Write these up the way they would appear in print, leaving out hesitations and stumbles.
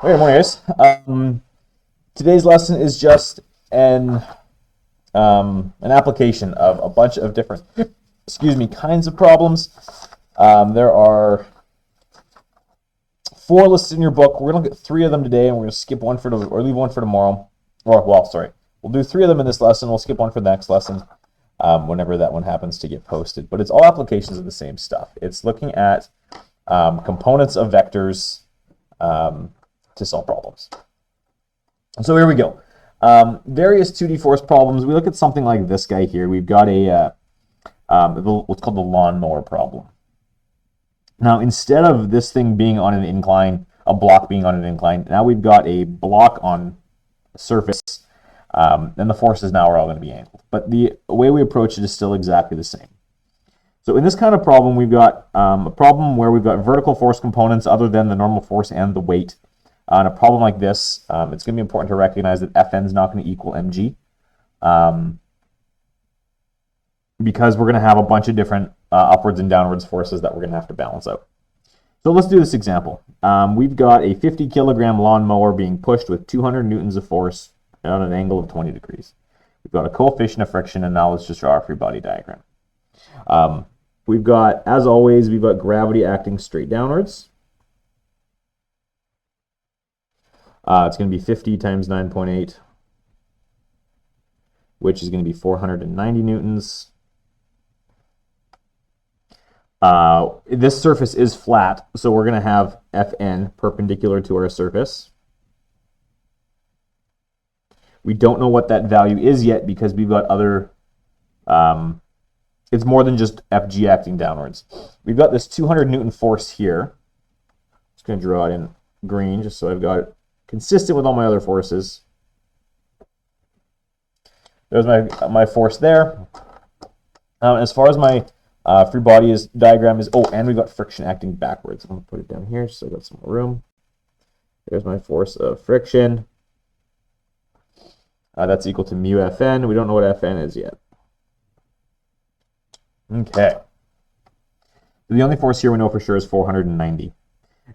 Okay, morning, guys. Today's lesson is just an application of a bunch of different, kinds of problems. There are 4 listed in your book. We're gonna look at 3 of them today, and we're gonna skip one or leave one for tomorrow. We'll do 3 of them in this lesson. We'll skip one for the next lesson, whenever that one happens to get posted. But it's all applications of the same stuff. It's looking at components of vectors to solve problems. So here we go. Various 2D force problems. We look at something like this guy here. We've got what's called the lawnmower problem. Now, instead of this thing being on an incline, a block being on an incline, now we've got a block on a surface, and the forces now are all going to be angled. But the way we approach it is still exactly the same. So in this kind of problem, we've got a problem where we've got vertical force components other than the normal force and the weight. In a problem like this, it's going to be important to recognize that Fn is not going to equal mg, because we're going to have a bunch of different upwards and downwards forces that we're going to have to balance out. So let's do this example. We've got a 50 kilogram lawnmower being pushed with 200 newtons of force at an angle of 20 degrees. We've got a coefficient of friction, and now let's just draw our free body diagram. We've got, as always, we've got gravity acting straight downwards. It's going to be 50 times 9.8, which is going to be 490 newtons. This surface is flat, so we're going to have Fn perpendicular to our surface. We don't know what that value is yet because we've got other... it's more than just Fg acting downwards. We've got this 200 Newton force here. Just going to draw it in green just so I've got it consistent with all my other forces. There's my force there. As far as my free body diagram is, and we've got friction acting backwards. I'm going to put it down here so I've got some more room. There's my force of friction. That's equal to mu Fn. We don't know what Fn is yet. Okay. The only force here we know for sure is 490.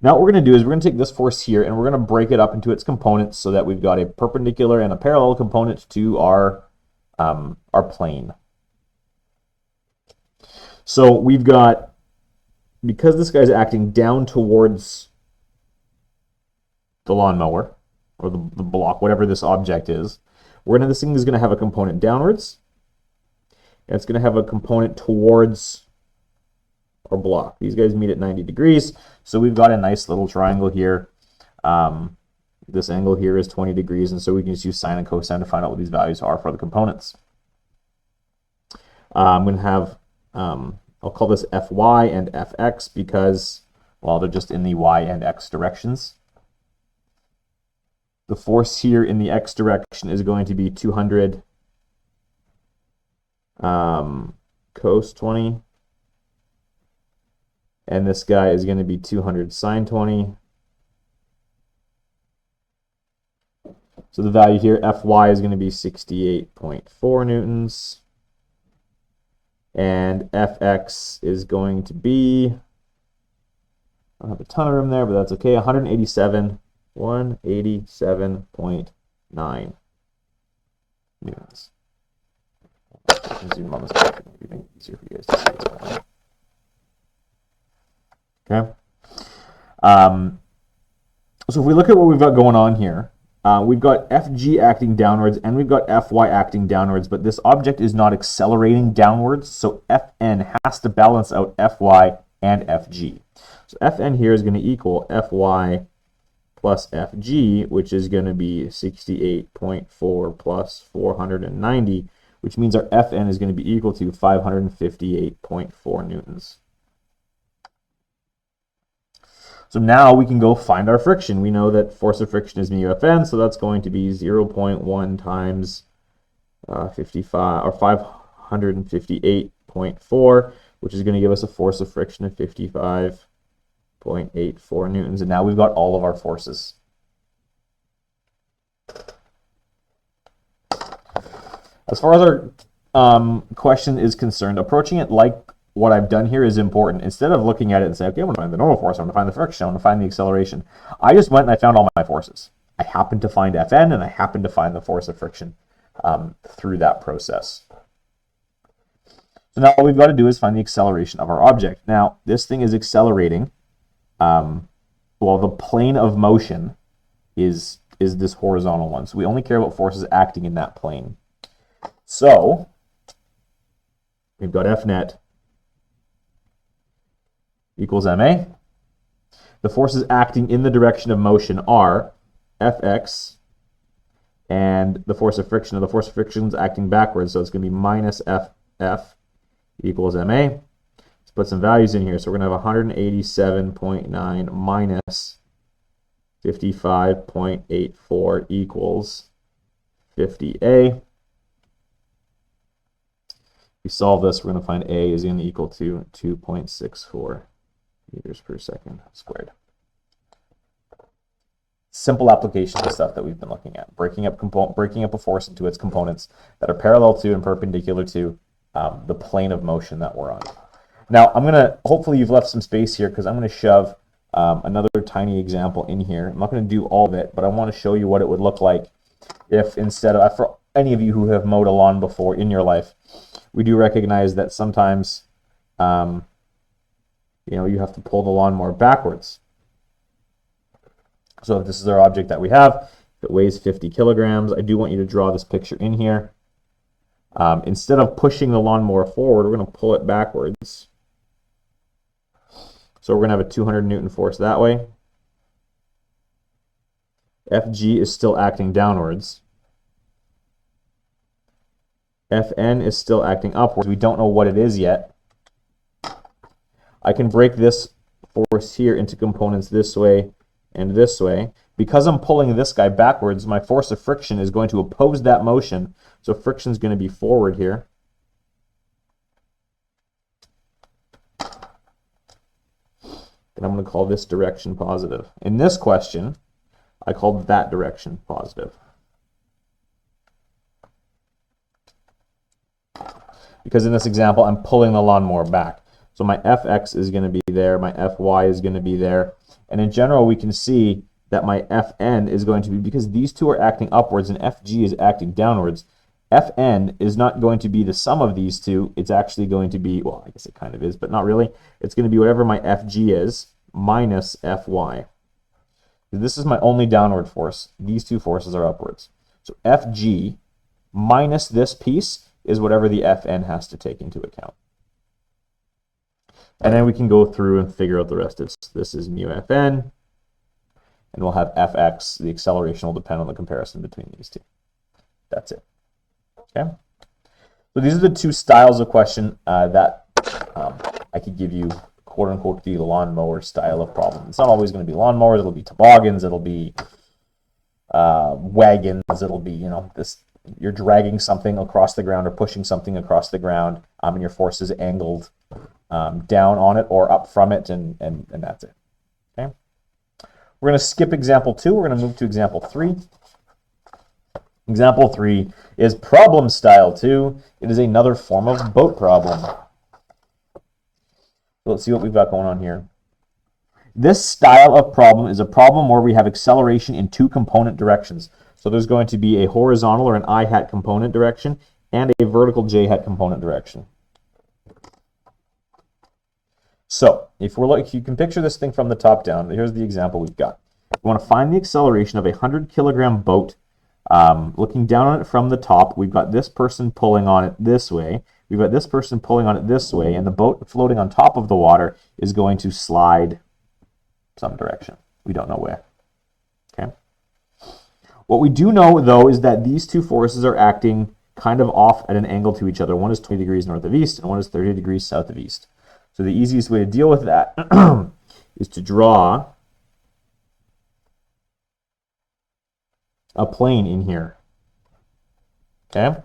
Now what we're going to do is we're going to take this force here and we're going to break it up into its components so that we've got a perpendicular and a parallel component to our plane. So we've got, because this guy's acting down towards the lawnmower, or the block, whatever this object is, this thing is going to have a component downwards, and it's going to have a component towards our block. These guys meet at 90 degrees, so we've got a nice little triangle here. This angle here is 20 degrees, and so we can just use sine and cosine to find out what these values are for the components. I'm going to have, I'll call this Fy and Fx because, well, they're just in the y and x directions. The force here in the x direction is going to be 200 cos 20. And this guy is going to be 200 sine 20. So the value here, Fy, is going to be 68.4 newtons. And Fx is going to be, I don't have a ton of room there, but that's okay, 187.9 newtons. Zoom on this back, maybe make it easier for you guys to see what's going on. Okay. So if we look at what we've got going on here, we've got Fg acting downwards and we've got Fy acting downwards, but this object is not accelerating downwards, so Fn has to balance out Fy and Fg. So Fn here is going to equal Fy plus Fg, which is going to be 68.4 plus 490, which means our Fn is going to be equal to 558.4 newtons. So now we can go find our friction. We know that force of friction is mu Fn, so that's going to be 0.1 times 55 or 558.4, which is going to give us a force of friction of 55.84 newtons. And now we've got all of our forces. As far as our question is concerned, approaching it like what I've done here is important. Instead of looking at it and saying, okay, I'm going to find the normal force, I'm going to find the friction, I'm going to find the acceleration, I just went and I found all my forces. I happened to find Fn, and I happened to find the force of friction through that process. So now all we've got to do is find the acceleration of our object. Now, this thing is accelerating. Well, the plane of motion is this horizontal one. So we only care about forces acting in that plane. So we've got F net equals ma. The forces acting in the direction of motion are Fx, and the force of friction. The force of friction is acting backwards, so it's going to be minus Ff equals ma. Let's put some values in here. So we're going to have 187.9 minus 55.84 equals 50a. If we solve this, we're going to find a is going to equal to 2.64 meters per second squared. Simple application of stuff that we've been looking at, breaking up a force into its components that are parallel to and perpendicular to the plane of motion that we're on. Now, hopefully you've left some space here because I'm going to shove another tiny example in here. I'm not going to do all of it, but I want to show you what it would look like if instead of, for any of you who have mowed a lawn before in your life, we do recognize that sometimes you have to pull the lawnmower backwards. So if this is our object that we have, it weighs 50 kilograms. I do want you to draw this picture in here. Instead of pushing the lawnmower forward, we're going to pull it backwards. So we're going to have a 200 Newton force that way. Fg is still acting downwards. Fn is still acting upwards. We don't know what it is yet. I can break this force here into components this way and this way. Because I'm pulling this guy backwards, my force of friction is going to oppose that motion. So friction is going to be forward here. And I'm going to call this direction positive. In this question, I called that direction positive. Because in this example, I'm pulling the lawnmower back. So my Fx is going to be there, my Fy is going to be there. And in general, we can see that my Fn is going to be, because these two are acting upwards and Fg is acting downwards, Fn is not going to be the sum of these two. It's actually going to be, well, I guess it kind of is, but not really. It's going to be whatever my Fg is minus Fy. This is my only downward force. These two forces are upwards. So Fg minus this piece is whatever the Fn has to take into account. And then we can go through and figure out the rest of this. This is mu Fn, and we'll have Fx. The acceleration will depend on the comparison between these two. That's it. Okay. So these are the two styles of question that I could give you, quote unquote, the lawnmower style of problem. It's not always going to be lawnmowers. It'll be toboggans. It'll be wagons. It'll be, this. You're dragging something across the ground or pushing something across the ground, and your force is angled down on it or up from it, and that's it. Okay. We're going to skip example 2. We're going to move to example 3. Example 3 is problem style 2. It is another form of boat problem. So let's see what we've got going on here. This style of problem is a problem where we have acceleration in two component directions. So there's going to be a horizontal or an I-hat component direction and a vertical J-hat component direction. So if you can picture this thing from the top down, here's the example we've got. We want to find the acceleration of a 100-kilogram boat. Looking down on it from the top, we've got this person pulling on it this way. We've got this person pulling on it this way, and the boat floating on top of the water is going to slide some direction. We don't know where. Okay. What we do know, though, is that these two forces are acting kind of off at an angle to each other. One is 20 degrees north of east, and one is 30 degrees south of east. So the easiest way to deal with that is to draw a plane in here. Okay?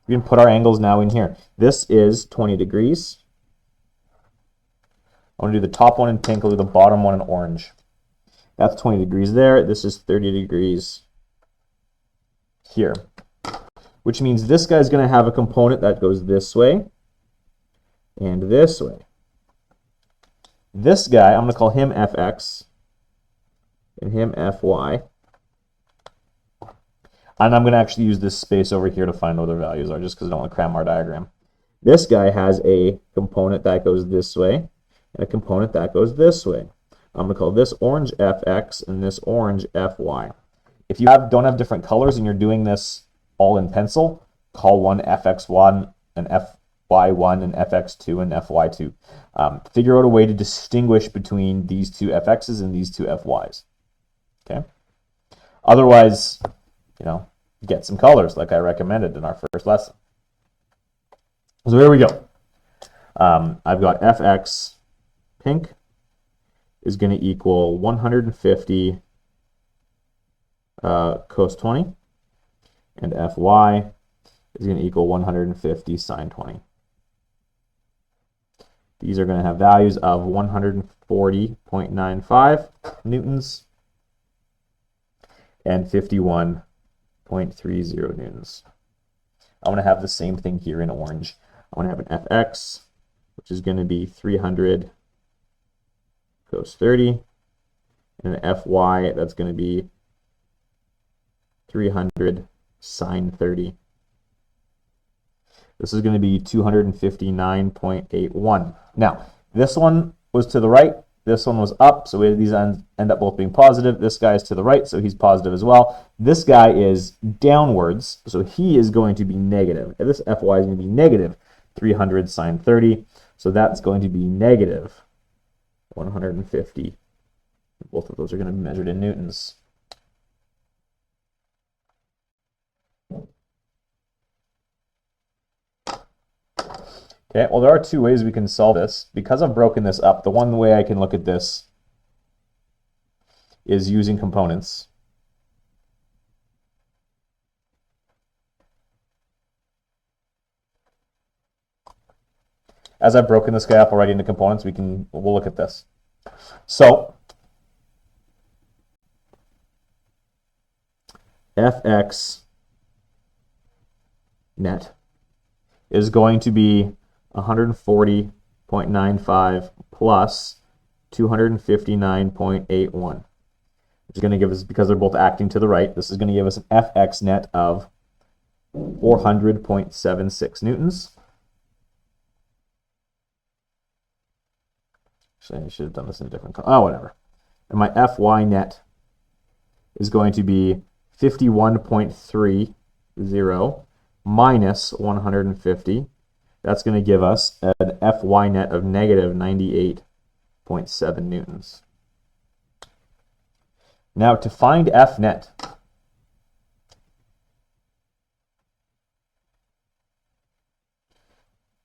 We can put our angles now in here. This is 20 degrees. I want to do the top one in pink, I'll do the bottom one in orange. That's 20 degrees there. This is 30 degrees here. Which means this guy's going to have a component that goes this way. and this way. This guy, I'm going to call him fx and him fy. And I'm going to actually use this space over here to find what their values are, just because I don't want to cram our diagram. This guy has a component that goes this way and a component that goes this way. I'm going to call this orange fx and this orange fy. If you don't have different colors and you're doing this all in pencil, call one fx1 and fy1 and fx2 and fy2. Figure out a way to distinguish between these two fx's and these two fy's. Okay. Otherwise, get some colors like I recommended in our first lesson. So here we go. I've got fx pink is going to equal 150 cos 20, and fy is going to equal 150 sine 20. These are going to have values of 140.95 newtons and 51.30 newtons. I'm going to have the same thing here in orange. I'm going to have an fx, which is going to be 300 cos 30, and an fy that's going to be 300 sine 30. This is going to be 259.81. Now, this one was to the right, this one was up, so these end up both being positive. This guy is to the right, so he's positive as well. This guy is downwards, so he is going to be negative. And this fy is going to be negative 300 sine 30, so that's going to be negative 150. Both of those are going to be measured in newtons. Okay, well, there are two ways we can solve this. Because I've broken this up, the one way I can look at this is using components. As I've broken this guy up already into components, we'll look at this. So, fx net is going to be 140.95 plus 259.81. Which is going to give us, because they're both acting to the right, this is going to give us an fx net of 400.76 newtons. Actually, I should have done this in a different color. Oh, whatever. And my fy net is going to be 51.30 minus 150. That's going to give us an fy net of negative 98.7 newtons. Now, to find f net,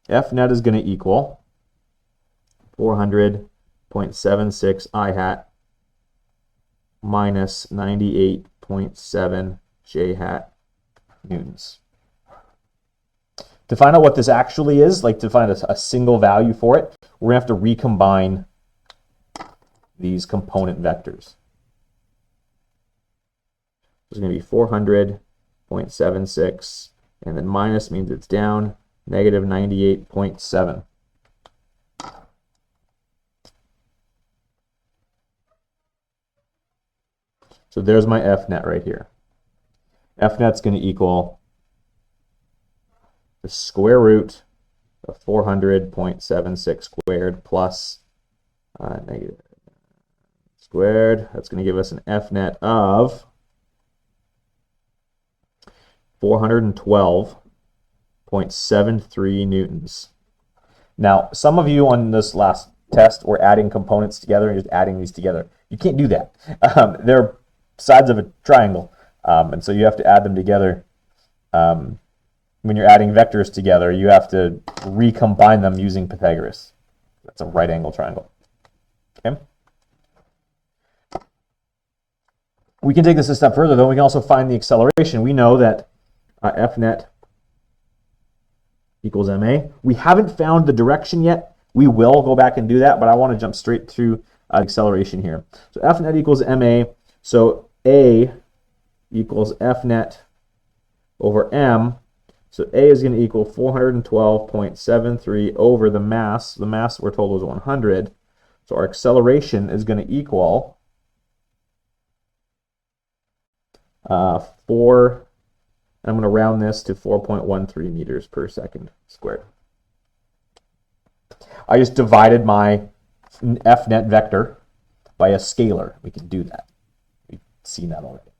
f net is going to equal 400.76 I hat minus 98.7 j hat newtons. To find out what this actually is, like to find a single value for it, we're going to have to recombine these component vectors. There's going to be 400.76, and then minus means it's down, negative 98.7. So there's my f net right here. F net's going to equal the square root of 400.76 squared plus negative squared. That's going to give us an F net of 412.73 newtons. Now, some of you on this last test were adding components together and just adding these together. You can't do that. They're sides of a triangle, and so you have to add them together. When you're adding vectors together, you have to recombine them using Pythagoras. That's a right angle triangle. Okay. We can take this a step further, though. We can also find the acceleration. We know that F net equals ma. We haven't found the direction yet. We will go back and do that, but I want to jump straight to acceleration here. So F net equals ma. So A equals F net over m So A is going to equal 412.73 over the mass. The mass we're told was 100. So our acceleration is going to equal 4, and I'm going to round this to 4.13 meters per second squared. I just divided my Fnet vector by a scalar. We can do that. We've seen that already.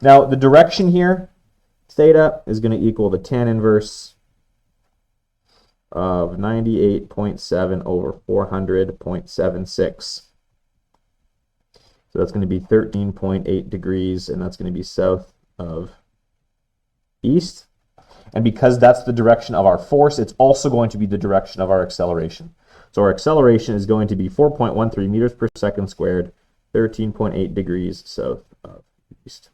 Now, the direction here, theta, is going to equal the tan inverse of 98.7 over 400.76. So that's going to be 13.8 degrees, and that's going to be south of east. And because that's the direction of our force, it's also going to be the direction of our acceleration. So our acceleration is going to be 4.13 meters per second squared, 13.8 degrees south of east.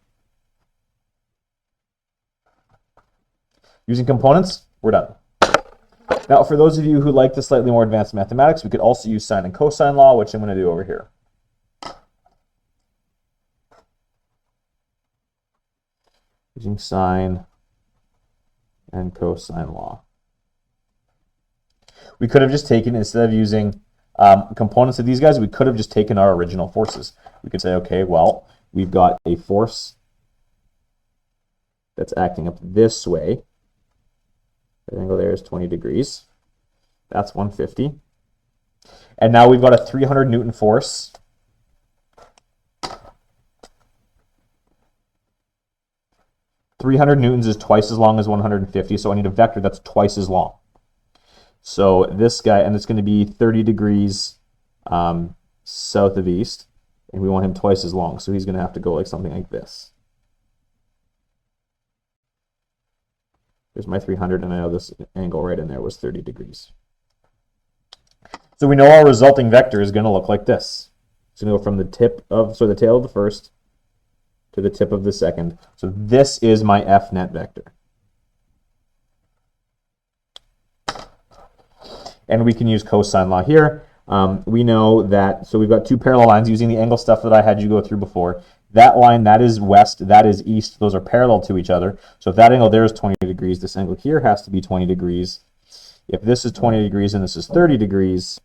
Using components, we're done. Now, for those of you who like the slightly more advanced mathematics, we could also use sine and cosine law, which I'm going to do over here. Using sine and cosine law. We could have just taken, instead of using components of these guys, we could have just taken our original forces. We could say, okay, well, we've got a force that's acting up this way. The angle there is 20 degrees. That's 150. And now we've got a 300 Newton force. Newtons is twice as long as 150, so I need a vector that's twice as long. So this guy, and it's going to be 30 degrees south of east, and we want him twice as long, so he's going to have to go like something like this. There's my 300, and I know this angle right in there was 30 degrees. So we know our resulting vector is going to look like this. It's going to go from the tip of, so the tail of the first to the tip of the second. So this is my Fnet vector. And we can use cosine law here. We know that, so we've got two parallel lines using the angle stuff that I had you go through before. That line, that is west, that is east. Those are parallel to each other. So if that angle there is 20 degrees, this angle here has to be 20 degrees. If this is 20 degrees and this is 30 degrees,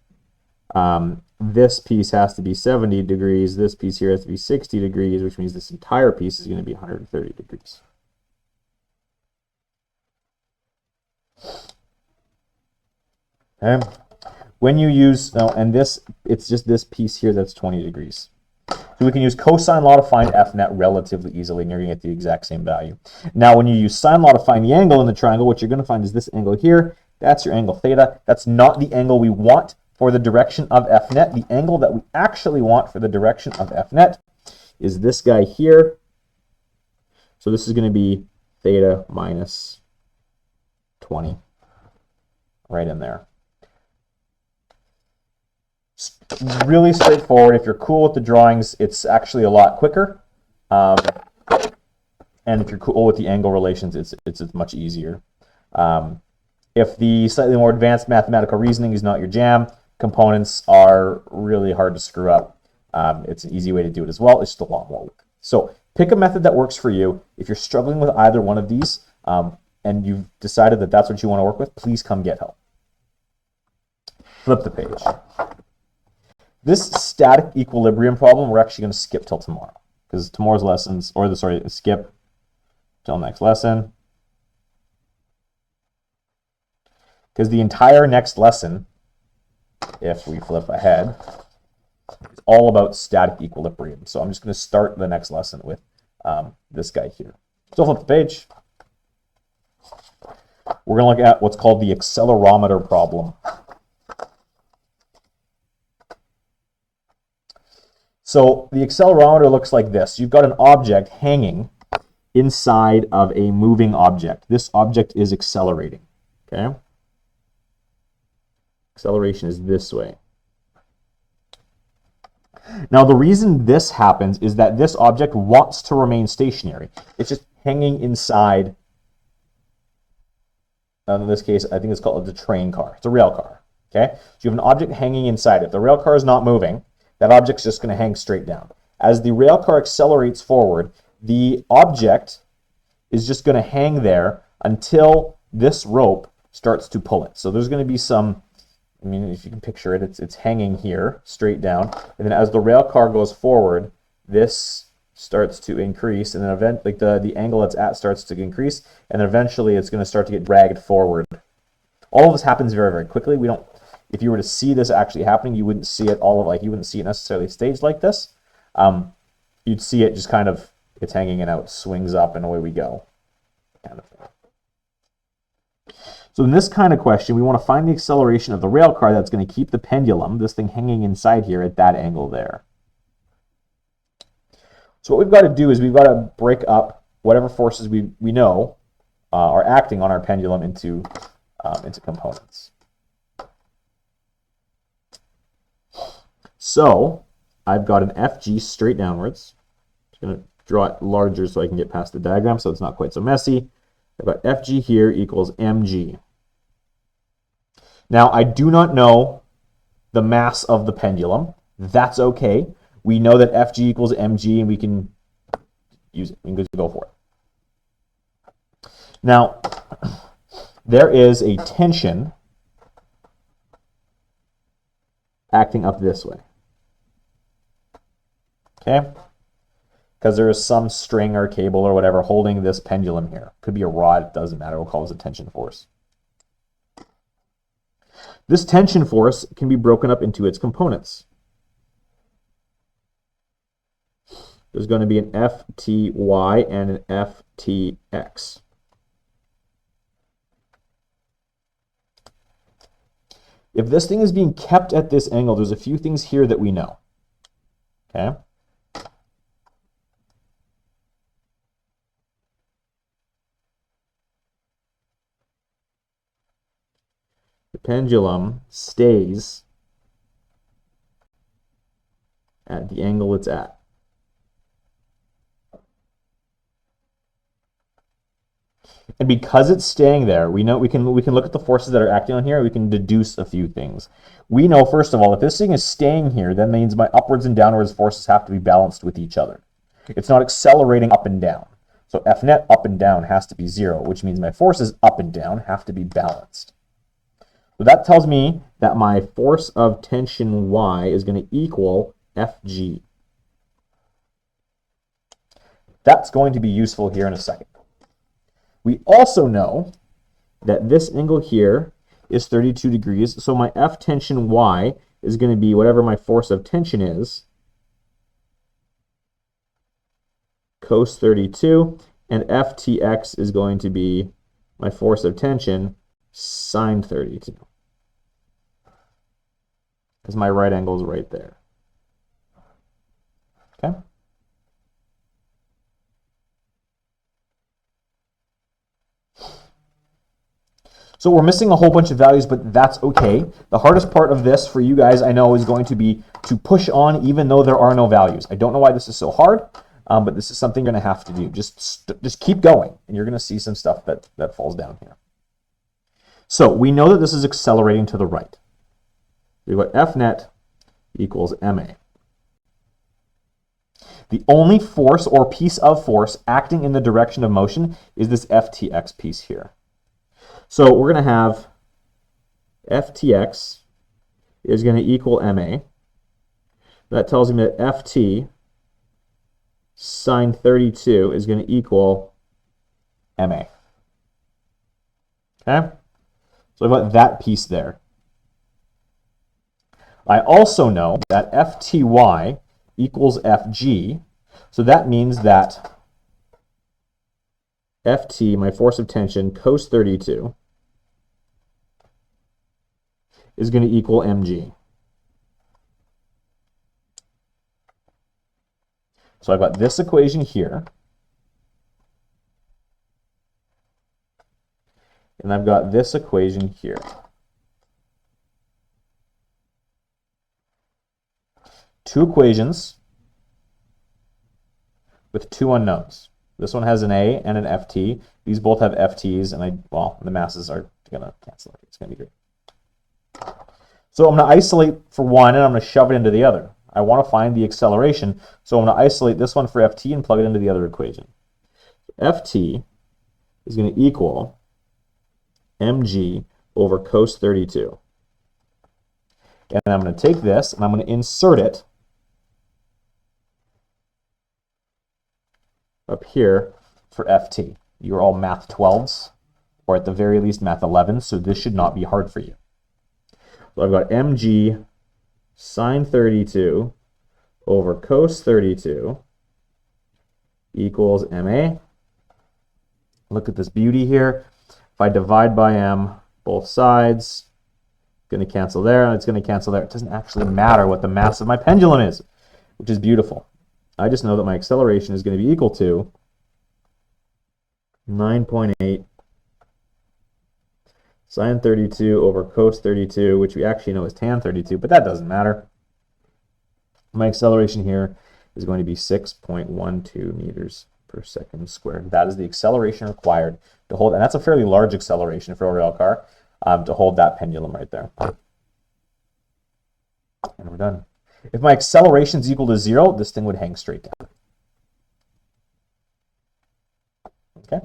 this piece has to be 70 degrees. This piece here has to be 60 degrees, which means this entire piece is going to be 130 degrees. Okay. When you use, and this, it's just this piece here that's 20 degrees. So we can use cosine law to find Fnet relatively easily, and you're going to get the exact same value. Now, when you use sine law to find the angle in the triangle, what you're going to find is this angle here. That's your angle theta. That's not the angle we want for the direction of Fnet. The angle that we actually want for the direction of Fnet is this guy here. So this is going to be theta minus 20, right in there. Really straightforward. If you're cool with the drawings, it's actually a lot quicker. And if you're cool with the angle relations, it's much easier. If the slightly more advanced mathematical reasoning is not your jam, components are really hard to screw up. It's an easy way to do it as well. It's just a lot more work. So pick a method that works for you. If you're struggling with either one of these and you've decided that that's what you want to work with, please come get help. Flip the page. This static equilibrium problem, we're actually going to skip till tomorrow, because tomorrow's lessons, or skip till next lesson. Because the entire next lesson, if we flip ahead, is all about static equilibrium. So I'm just going to start the next lesson with this guy here. So flip the page. We're going to look at what's called the accelerometer problem. So the accelerometer looks like this. You've got an object hanging inside of a moving object. This object is accelerating. Okay? Acceleration is this way. Now the reason this happens is that this object wants to remain stationary. It's just hanging inside, in this case, I think it's called the train car. It's a rail car. Okay? So you have an object hanging inside. If the rail car is not moving, that object's just going to hang straight down. As the rail car accelerates forward, the object is just going to hang there until this rope starts to pull it. So there's going to be some, I mean, if you can picture it, it's hanging here straight down, and then as the rail car goes forward, this starts to increase, and then like the angle it's at starts to increase, and then eventually it's going to start to get dragged forward. All of this happens very, very quickly. We don't, if you were to see this actually happening, you wouldn't see it you wouldn't see it necessarily staged like this. You'd see it just kind of, it's hanging and out, swings up, and away we go. Kind of thing. So in this kind of question, we want to find the acceleration of the rail car that's going to keep the pendulum, this thing hanging inside here, at that angle there. So what we've got to do is we've got to break up whatever forces we know are acting on our pendulum into components. So I've got an FG straight downwards. I'm going to draw it larger so I can get past the diagram so it's not quite so messy. I've got FG here equals mg. Now I do not know the mass of the pendulum. That's okay. We know that Fg equals mg, and we can use it. We can go for it. Now, there is a tension acting up this way. Okay? Because there is some string or cable or whatever holding this pendulum here. Could be a rod, it doesn't matter. We'll call this a tension force. This tension force can be broken up into its components. There's going to be an Fty and an Ftx. If this thing is being kept at this angle, there's a few things here that we know. Okay? The pendulum stays at the angle it's at. And because it's staying there, we know we can look at the forces that are acting on here. We can deduce a few things. We know, first of all, if this thing is staying here, that means my upwards and downwards forces have to be balanced with each other. It's not accelerating up and down. So F net up and down has to be 0, which means my forces up and down have to be balanced. So that tells me that my force of tension Y is going to equal Fg. That's going to be useful here in a second. We also know that this angle here is 32 degrees, so my F tension Y is going to be whatever my force of tension is, cos 32, and Ftx is going to be my force of tension, sine 32. Because my right angle is right there. Okay? So we're missing a whole bunch of values, but that's okay. The hardest part of this for you guys, I know, is going to be to push on even though there are no values. I don't know why this is so hard, but this is something you're going to have to do. Just keep going, and you're going to see some stuff that falls down here. So we know that this is accelerating to the right. We've got F net equals ma. The only force or piece of force acting in the direction of motion is this Ftx piece here. So we're going to have Ftx is going to equal ma. That tells me that Ft sine 32 is going to equal ma. Okay? So I've got that piece there. I also know that Fty equals Fg, so that means that Ft, my force of tension, cos 32, is going to equal mg. So I've got this equation here, and I've got this equation here. Two equations with two unknowns. This one has an A and an Ft. These both have Ft's, and the masses are going to cancel. It's going to be great. So I'm going to isolate for one, and I'm going to shove it into the other. I want to find the acceleration, so I'm going to isolate this one for Ft and plug it into the other equation. Ft is going to equal mg over cos 32. And I'm going to take this and I'm going to insert it up here for ft. You're all math 12s, or at the very least math 11s, so this should not be hard for you. So I've got mg sine 32 over cos 32 equals ma. Look at this beauty here. If I divide by m both sides, it's going to cancel there, and it's going to cancel there. It doesn't actually matter what the mass of my pendulum is, which is beautiful. I just know that my acceleration is going to be equal to 9.8 sine 32 over cos 32, which we actually know is tan 32, but that doesn't matter. My acceleration here is going to be 6.12 meters per second squared. That is the acceleration required to hold, and that's a fairly large acceleration for a rail car, to hold that pendulum right there. And we're done. If my acceleration is equal to 0, this thing would hang straight down. Okay.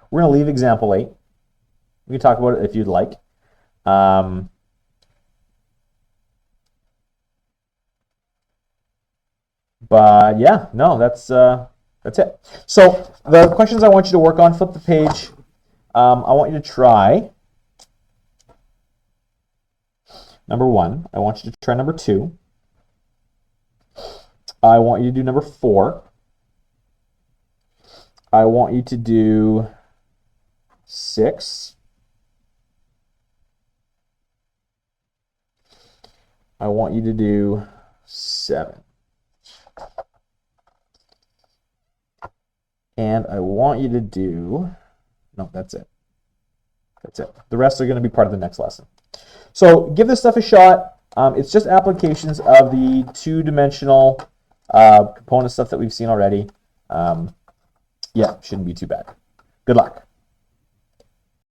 We're going to leave example 8. We can talk about it if you'd like. But yeah, no, that's it. So the questions I want you to work on, flip the page. I want you to try number 1. I want you to try number 2. I want you to do number 4. I want you to do 6. I want you to do 7. And I want you to do, no, that's it. That's it. The rest are going to be part of the next lesson. So give this stuff a shot. It's just applications of the two-dimensional component stuff that we've seen already. Yeah, shouldn't be too bad. Good luck.